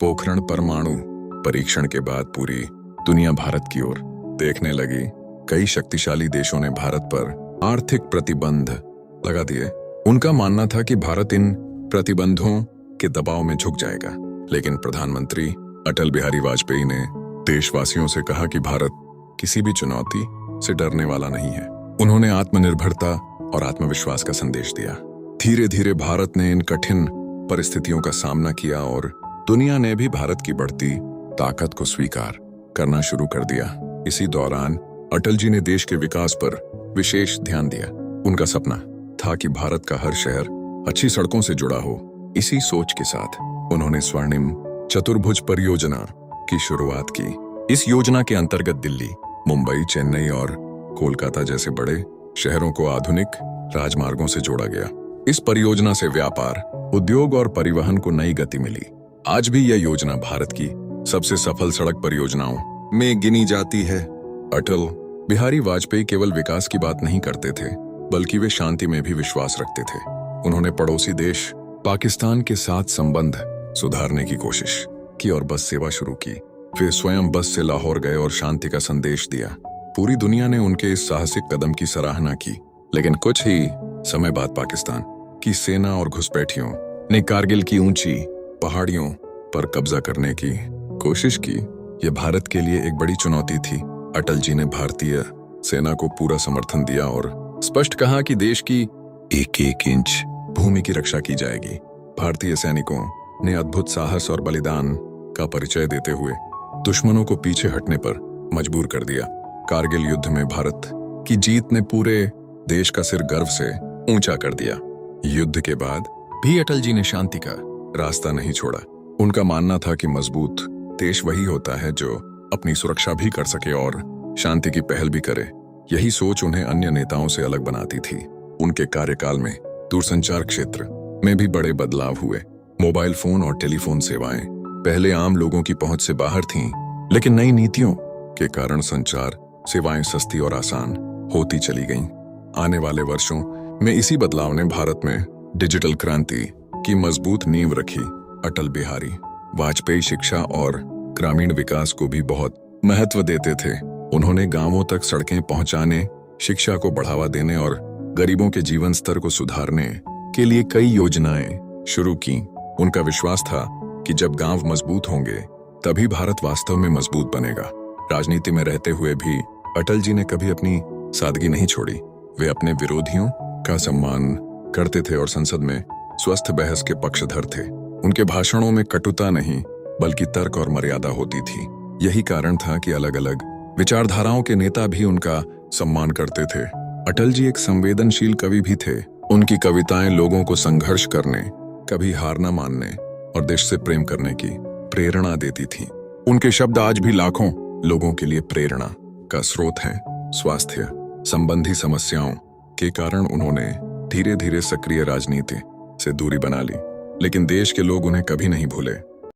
पोखरण परमाणु परीक्षण के बाद पूरी दुनिया भारत की ओर देखने लगी। कई शक्तिशाली देशों ने भारत पर आर्थिक प्रतिबंध लगा दिए। उनका मानना था कि भारत इन प्रतिबंधों के दबाव में झुक जाएगा, लेकिन प्रधानमंत्री अटल बिहारी वाजपेयी ने देशवासियों से कहा कि भारत किसी भी चुनौती से डरने वाला नहीं है। उन्होंने आत्मनिर्भरता और आत्मविश्वास का संदेश दिया। धीरे धीरे भारत ने इन कठिन परिस्थितियों का सामना किया और दुनिया ने भी भारत की बढ़ती ताकत को स्वीकार करना शुरू कर दिया। इसी दौरान अटल जी ने देश के विकास पर विशेष ध्यान दिया। उनका सपना था कि भारत का हर शहर अच्छी सड़कों से जुड़ा हो। इसी सोच के साथ उन्होंने स्वर्णिम चतुर्भुज परियोजना की शुरुआत की। इस योजना के अंतर्गत दिल्ली, मुंबई, चेन्नई और कोलकाता जैसे बड़े शहरों को आधुनिक राजमार्गों से जोड़ा गया। इस परियोजना से व्यापार, उद्योग और परिवहन को नई गति मिली। आज भी यह योजना भारत की सबसे सफल सड़क परियोजनाओं में गिनी जाती है। अटल बिहारी वाजपेयी केवल विकास की बात नहीं करते थे, बल्कि वे शांति में भी विश्वास रखते थे। उन्होंने पड़ोसी देश पाकिस्तान के साथ संबंध सुधारने की कोशिश की और बस सेवा शुरू की। वे स्वयं बस से लाहौर गए और शांति का संदेश दिया। पूरी दुनिया ने उनके इस साहसिक कदम की सराहना की। लेकिन कुछ ही समय बाद पाकिस्तान की सेना और घुसपैठियों ने कारगिल की ऊंची पहाड़ियों पर कब्जा करने की कोशिश की। यह भारत के लिए एक बड़ी चुनौती थी। अटल जी ने भारतीय सेना को पूरा समर्थन दिया और स्पष्ट कहा कि देश की एक एक इंच भूमि की रक्षा की जाएगी। भारतीय सैनिकों ने अद्भुत साहस और बलिदान का परिचय देते हुए दुश्मनों को पीछे हटने पर मजबूर कर दिया। कारगिल युद्ध में भारत की जीत ने पूरे देश का सिर गर्व से ऊंचा कर दिया। युद्ध के बाद भी अटल जी ने शांति का रास्ता नहीं छोड़ा। उनका मानना था कि मजबूत देश वही होता है जो अपनी सुरक्षा भी कर सके और शांति की पहल भी करे। यही सोच उन्हें अन्य नेताओं से अलग बनाती थी। उनके कार्यकाल में दूरसंचार क्षेत्र में भी बड़े बदलाव हुए। मोबाइल फोन और टेलीफोन सेवाएं पहले आम लोगों की पहुंच से बाहर थीं, लेकिन नई नीतियों के कारण संचार सेवाएं सस्ती और आसान होती चली गईं। आने वाले वर्षों में इसी बदलाव ने भारत में डिजिटल क्रांति की मजबूत नींव रखी। अटल बिहारी वाजपेयी शिक्षा और ग्रामीण विकास को भी बहुत महत्व देते थे। उन्होंने गांवों तक सड़कें पहुंचाने, शिक्षा को बढ़ावा देने और गरीबों के जीवन स्तर को सुधारने के लिए कई योजनाएं शुरू की। उनका विश्वास था कि जब गांव मजबूत होंगे तभी भारत वास्तव में मजबूत बनेगा। राजनीति में रहते हुए भी अटल जी ने कभी अपनी सादगी नहीं छोड़ी। वे अपने विरोधियों का सम्मान करते थे और संसद में स्वस्थ बहस के पक्षधर थे। उनके भाषणों में कटुता नहीं, बल्कि तर्क और मर्यादा होती थी। यही कारण था कि अलग अलग विचारधाराओं के नेता भी उनका सम्मान करते थे। अटल जी एक संवेदनशील कवि भी थे। उनकी कविताएं लोगों को संघर्ष करने, कभी हार न मानने और देश से प्रेम करने की प्रेरणा देती थी। उनके शब्द आज भी लाखों लोगों के लिए प्रेरणा का स्रोत हैं। स्वास्थ्य संबंधी समस्याओं के कारण उन्होंने धीरे धीरे सक्रिय राजनीति से दूरी बना ली, लेकिन देश के लोग उन्हें कभी नहीं भूले।